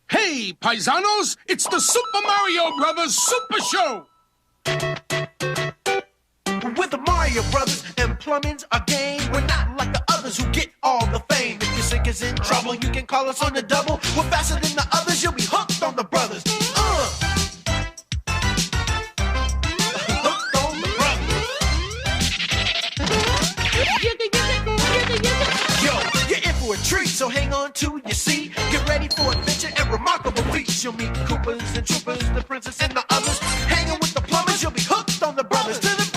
Hey, paisanos, it's the Super Mario Brothers Super Show! With the Mario Brothers and plumbing's a game. We're not like the others who get all the fame. If your sink is in trouble, you can call us on the double. We're faster than the others, you'll be hooked on the brothers. Hooked on the brothers. Yo, you're in for a treat, so hang on to your seat. Get ready for adventure and remarkable feats. You'll meet Koopas and Troopers, the princess and the others. Hanging with the plumbers, you'll be hooked on the brothers. To the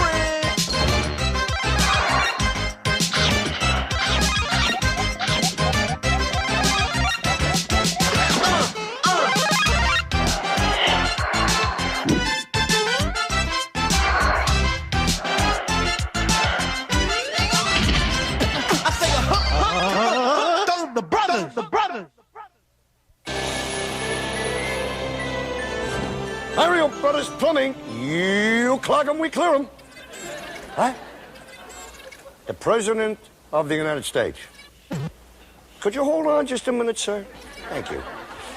Mario Brothers Plumbing, you clog 'em, we clear 'em. Huh? The President of the United States. Could you hold on just a minute, sir? Thank you.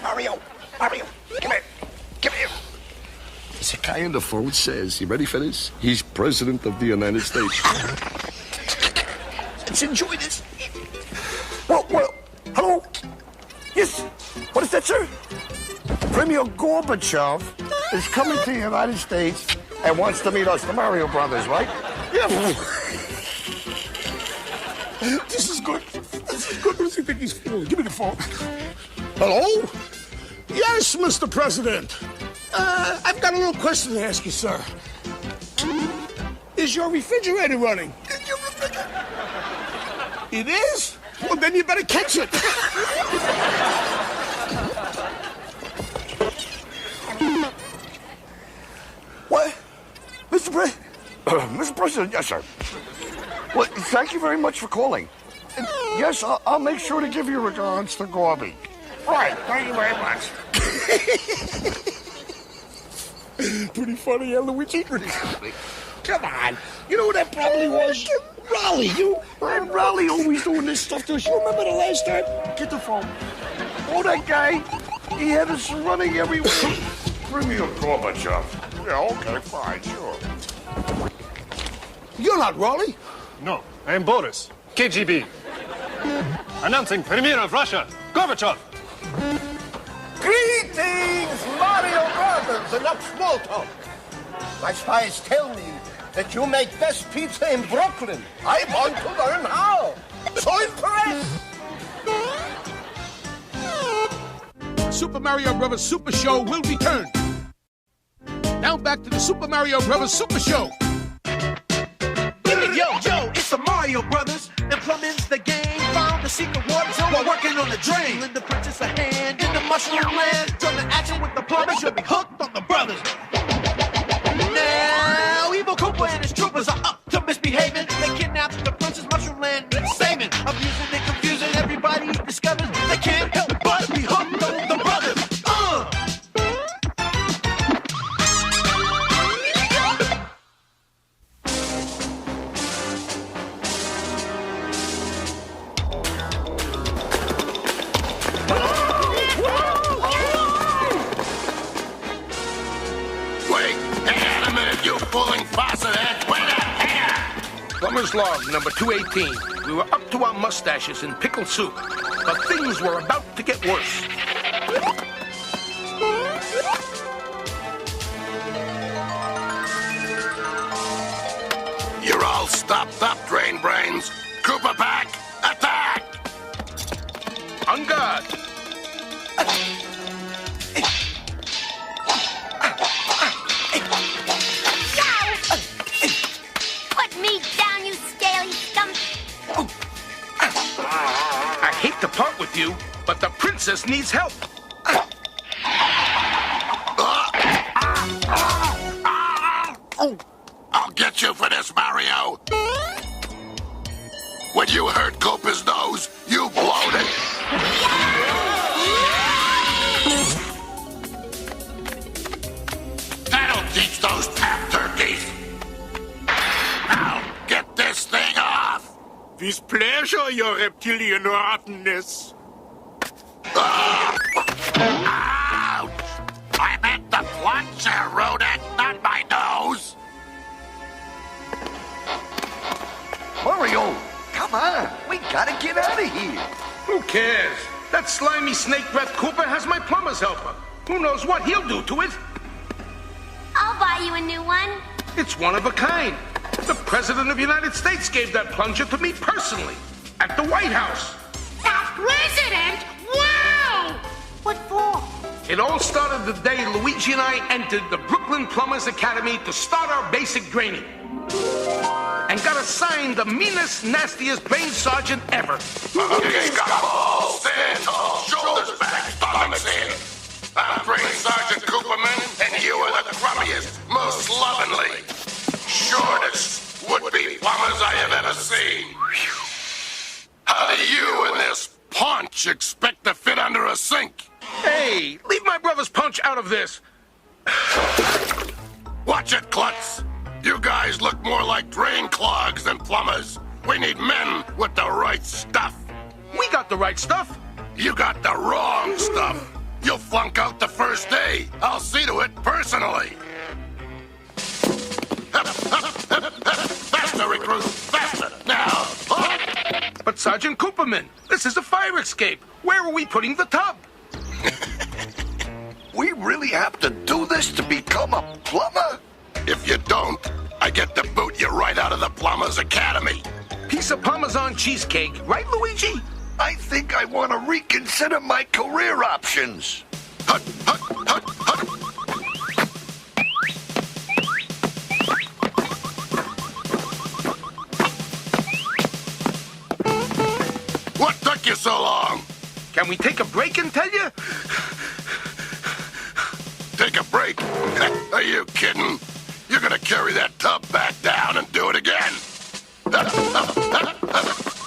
Mario, come here. Come here. The guy on the phone says, you ready for this? He's President of the United States. Let's enjoy this. Well, hello? Yes, what is that, sir? Premier Gorbachev is coming to the United States and wants to meet us, the Mario Brothers, right? Yeah. This is good. This is good. What does he think he's feeling? Give me the phone. Hello? Yes, Mr. President. I've got a little question to ask you, sir. Is your refrigerator running? It is? Well, then you better catch it. What? Mr. President, yes, sir. Well, thank you very much for calling. Yes, I'll make sure to give your regards to Gorby. Right, thank you very much. Pretty funny, huh, Luigi? Come on. You know what that probably was? Raleigh. Raleigh always doing this stuff to us. You remember the last time? Get the phone. Oh, that guy. He had us running everywhere. Premier Gorbachev. Yeah, okay, fine, sure. You're not Raleigh. No, I am Boris, KGB. Announcing Premier of Russia, Gorbachev. Greetings, Mario Brothers, enough small talk. My spies tell me that you make best pizza in Brooklyn. I want to learn how. So impressed. Super Mario Brothers Super Show will return. Now back to the Super Mario Brothers Super Show. Yo, it's the Mario Brothers, and plumbing's the game. Found the secret water zone while working on the drain. Lend the princess a hand in the mushroom land. Join the action with the plumbers, you'll be hooked on the brothers. Now, Evil Koopa and his troopers are up to misbehaving. They kidnapped the princess, mushroom land needs saving. Abusing and confusing, everybody discovers they can't help but be hooked on the brothers. Plumber's log number 218. We were up to our mustaches in pickle soup, but things were about to get worse. You're all stopped up, drain brains. Koopa pack, attack! On guard. I hate to part with you, but the princess needs help. I'll get you for this, Mario. When you hurt Koopa's nose, you blowed it. That'll teach those tap turkeys. Now, get this thing off. With pleasure, your reptilian rottenness. Ah! gotta get out of here. Who cares? That slimy snake breath Koopa has my plumber's helper. Who knows what he'll do to it? I'll buy you a new one. It's one of a kind. The President of the United States gave that plunger to me personally at the White House. The President? Wow! What for? It all started the day Luigi and I entered the Brooklyn Plumbers Academy to start our basic training. And got assigned the meanest, nastiest plain sergeant ever. Okay, Scott, stand tall, shoulders back, stomachs in. I'm Brain Sergeant Koopaman, and you are the crummiest, most slovenly, shortest would-be plumbers I have ever seen. How do you and this paunch expect to fit under a sink? Hey, leave my brother's punch out of this. Watch it, Klutz. You guys look more like drain clogs than plumbers. We need men with the right stuff. We got the right stuff. You got the wrong stuff. You'll flunk out the first day. I'll see to it personally. Faster, recruit! Faster! Now! But Sergeant Koopaman, this is a fire escape. Where are we putting the tub? We really have to do this to become a plumber? If you don't, I get to boot you right out of the Plumbers Academy. Piece of Parmesan cheesecake, right, Luigi? I think I want to reconsider my career options. Hut, hut, hut, hut. What took you so long? Can we take a break and tell you? Take a break? Are you kidding? You're gonna carry that tub back down and do it again.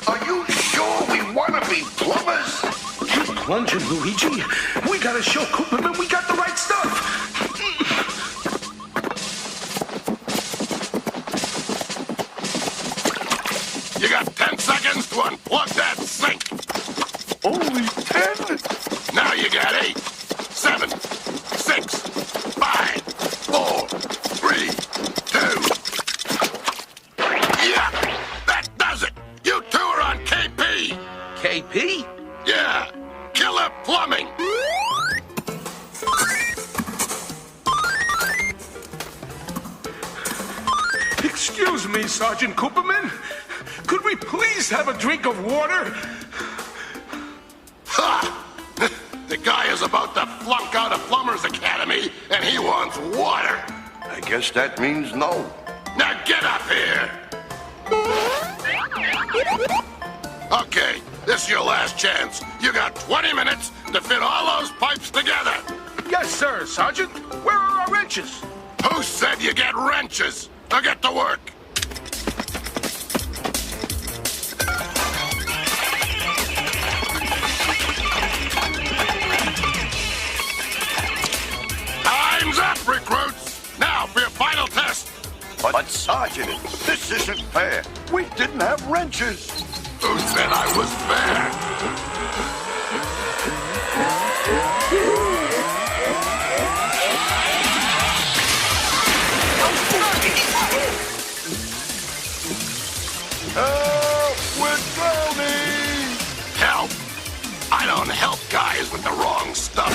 Are you sure we want to be plumbers? Keep plunging, Luigi. We gotta show Koopaman we got the right stuff. You got 10 seconds to unplug that sink. Only 10? Now you got 8, 7, 6, 5, 4, 3, 2. Yeah, that does it. You two are on KP. KP? Yeah, Killer Plumbing. Excuse me, Sergeant Koopaman. Could we please have a drink of water? Ha! The guy is about to flunk out of Plumbers Academy, and he wants water. I guess that means no. Now get up here. Okay, this is your last chance. You got 20 minutes to fit all those pipes together. Yes, sir, Sergeant. Where are our wrenches? Who said you get wrenches? Now get to work. Time's up, recruits. Now for your final test. But Sergeant, this isn't fair. We didn't have wrenches. Who said I was fair? We're drowning! Help! I don't help guys with the wrong stuff.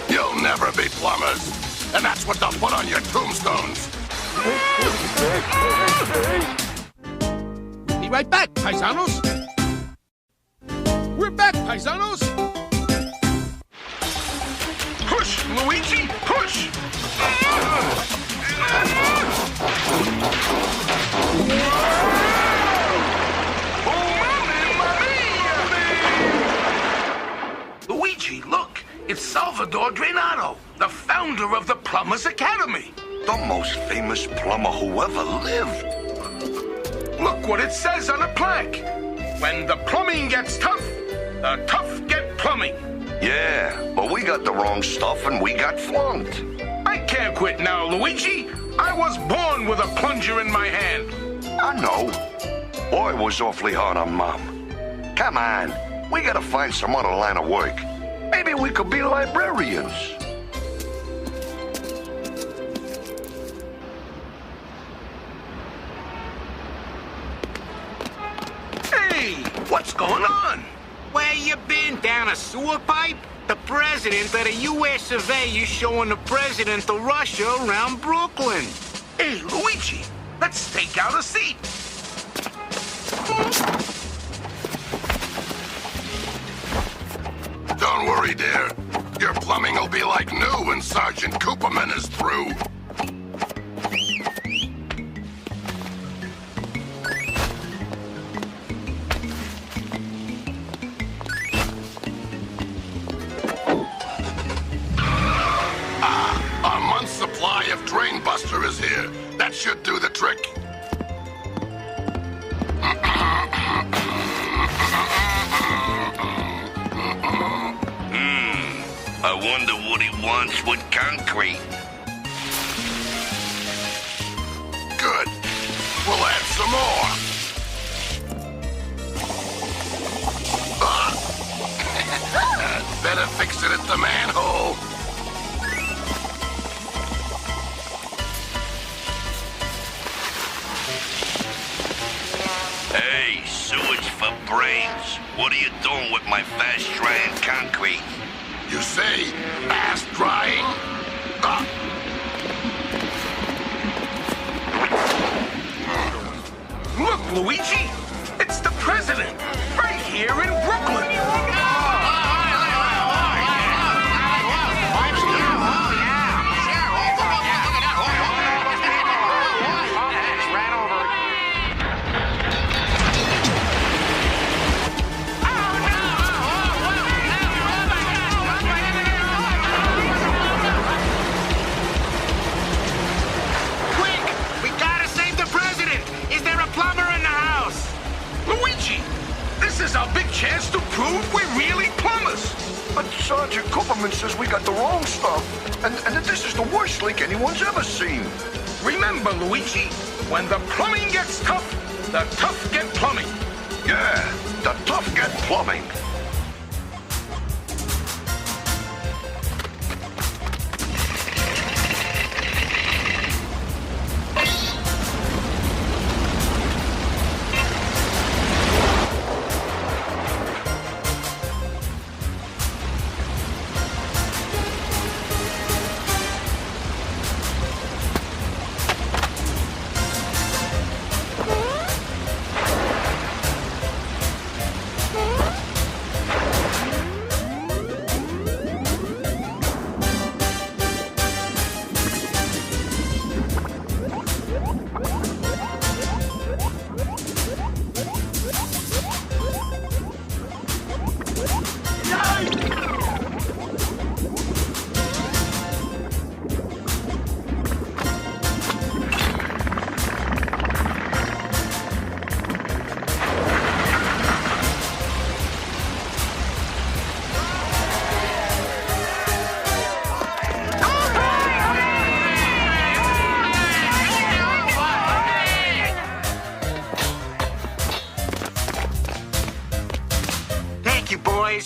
You'll never be plumbers. And that's what they'll put on your tombstones. Be right back, paisanos. We're back, paisanos. Push, Luigi, push! Luigi, look, it's Salvador Drenado, the founder of the Plumbers Academy. The most famous plumber who ever lived. Look what it says on a plaque. When the plumbing gets tough, the tough get plumbing. Yeah, but we got the wrong stuff and we got flunked. I can't quit now, Luigi. I was born with a plunger in my hand. I know. Boy was awfully hard on Mom. Come on, we gotta find some other line of work. Maybe we could be librarians. Hey! What's going on? Where you been? Down a sewer pipe? The president of the U.S. of A. is showing the president of Russia around Brooklyn. Hey, Luigi, let's take out a seat. Don't worry, dear. Your plumbing will be like new when Sergeant Koopaman is through. A month's supply of Drain Buster is here. That should do the trick. I wonder what he wants with concrete. Good. We'll add some more. Better fix it at the manhole. Hey, sewage for brains. What are you doing with my fast-drying concrete? You say fast drying? Look, Luigi, it's the president, right here in Brooklyn. This is our big chance to prove we're really plumbers. But Sergeant Koopaman says we got the wrong stuff, and that this is the worst leak anyone's ever seen. Remember, Luigi, when the plumbing gets tough, the tough get plumbing. Yeah, the tough get plumbing.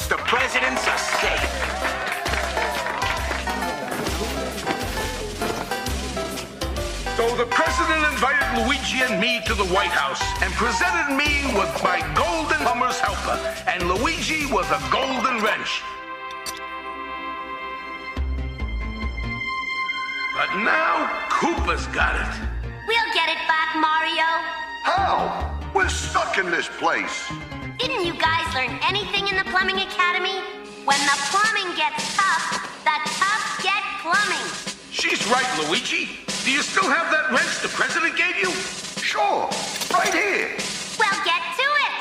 The presidents are safe. So the president invited Luigi and me to the White House and presented me with my golden plumber's helper and Luigi with a golden wrench. But now Koopa's got it. We'll get it back, Mario. How? We're stuck in this place. Didn't you guys learn anything in the Plumbing Academy? When the plumbing gets tough, the tough get plumbing. She's right, Luigi. Do you still have that wrench the president gave you? Sure, right here. Well, get to it.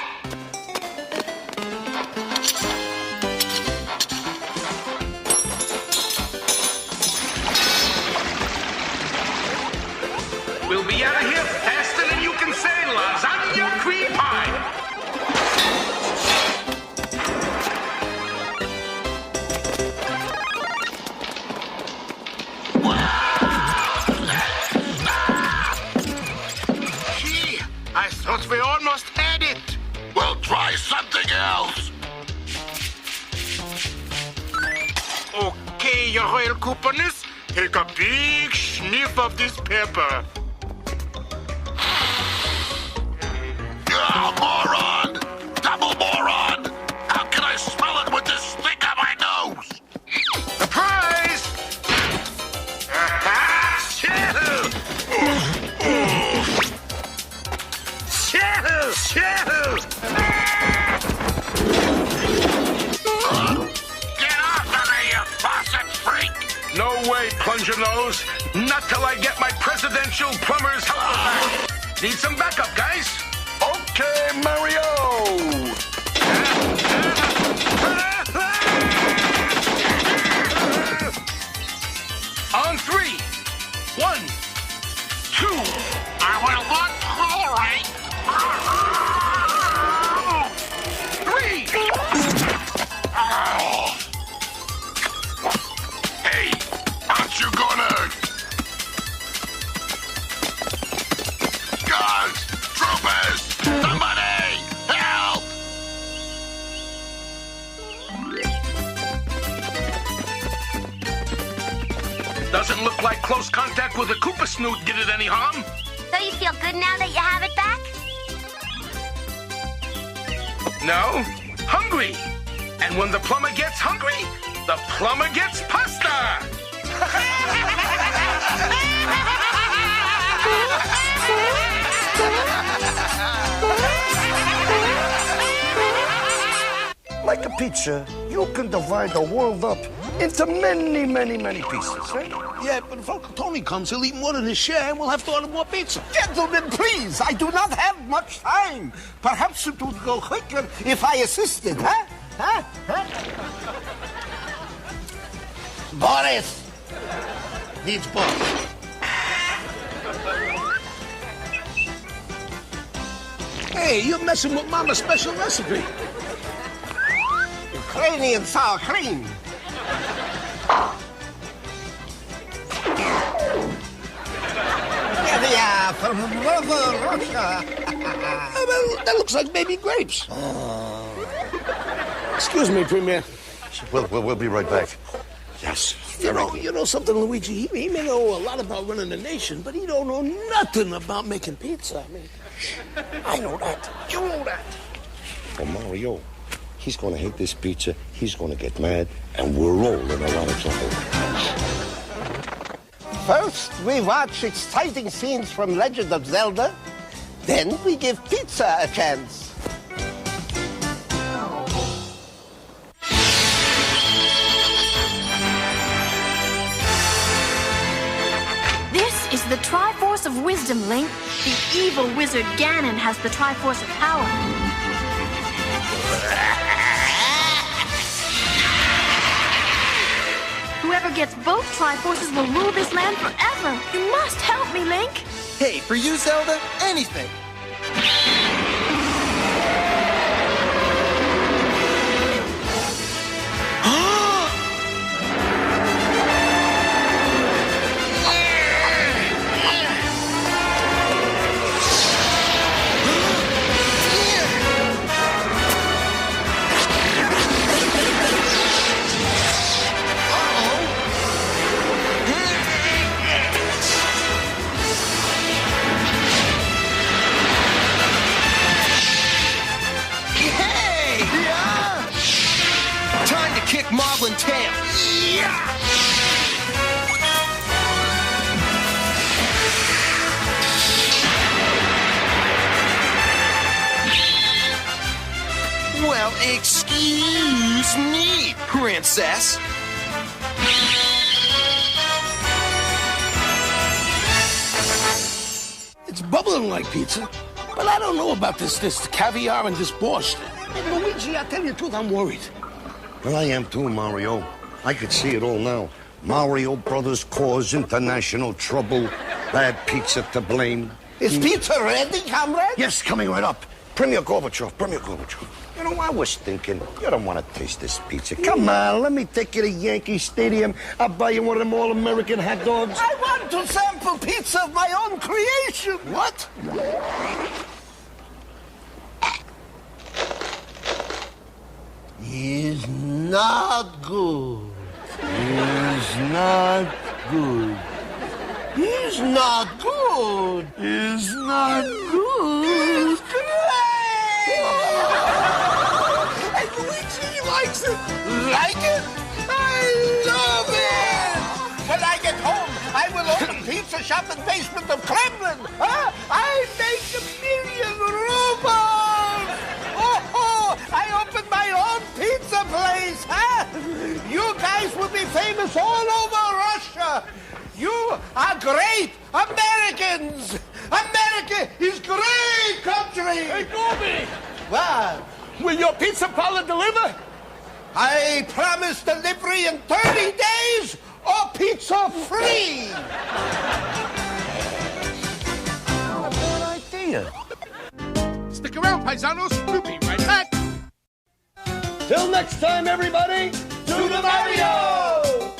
We'll be out of here faster than you can say lasagna cream pie. I thought we almost had it. We'll try something else. Okay, your royal Koopaness, take a big sniff of this pepper. Moron! Double moron! sponge your nose. Not till I get my presidential plumber's helper back. Need some backup, guys? Okay, Mario. On 3. 1, 2. I will not tolerate. 3. Hey, aren't you gonna... Guards! Troopers! Somebody! Help! Doesn't look like close contact with a Koopa snoot did it any harm. So you feel good now that you have it back? No, hungry. And when the plumber gets hungry, the plumber gets pasta. Like a pizza, you can divide the world up into many, many, many pieces, right? Yeah, but if Uncle Tony comes, he'll eat more than his share, and we'll have to order more pizza. Gentlemen, please, I do not have much time. Perhaps it would go quicker if I assisted, huh? Huh? Boris needs boss. Hey, you're messing with Mama's special recipe. Ukrainian sour cream. Here we are from Mother Russia. Well, that looks like baby grapes. Excuse me, Premier. We'll be right back. Yes. You know something, Luigi? He may know a lot about running the nation, but he don't know nothing about making pizza. I mean, I know that. You know that. Well, Mario, he's going to hate this pizza. He's going to get mad, and we're all in a lot of trouble. First, we watch exciting scenes from Legend of Zelda. Then we give pizza a chance. This is the Triforce of Wisdom, Link. The evil wizard Ganon has the Triforce of Power. Whoever gets both Triforces will rule this land forever. You must help me, Link. Hey, for you, Zelda, anything. Moblin tail. Yeah! Well, excuse me, princess. It's bubbling like pizza, but I don't know about this caviar and this borscht. Hey, Luigi, I tell you the truth, I'm worried. Well, I am too, Mario. I could see it all now. Mario Brothers cause international trouble. Bad pizza to blame. Is pizza ready, comrade? Yes, coming right up. Premier Gorbachev. You know, I was thinking, you don't want to taste this pizza. Come on, let me take you to Yankee Stadium. I'll buy you one of them all-American hot dogs. I want to sample pizza of my own creation. What? Is not good. Is not good. Is not good. Is not good. And Luigi likes it. Like it? I love it. When I get home, I will open pizza shop in basement of Kremlin. Huh? I make 1,000,000 rubles. Oh, I open my own pizza place. Huh? You guys will be famous all over Russia. You are great Americans. America is great country. Hey, Goldie! What? Will your pizza parlor deliver? I promise delivery in 30 days or pizza free. What a bad idea. Stick around, paisanos. We'll be right back. Till next time, everybody, To the Mario!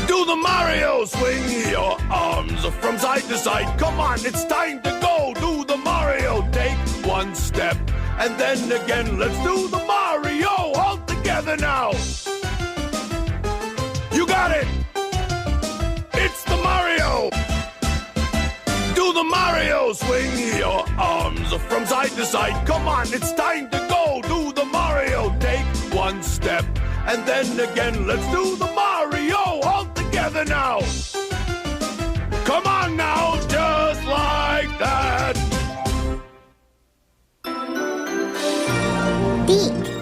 Do the Mario, swing your arms from side to side. Come on, it's time to go. Do the Mario, take one step. And then again, let's do the Mario all together now. You got it. It's the Mario. Do the Mario, swing your arms from side to side. Come on, it's time to go. Do the Mario, take one step. And then again, let's do the Mario all together now. Come on now, just like that. Beak.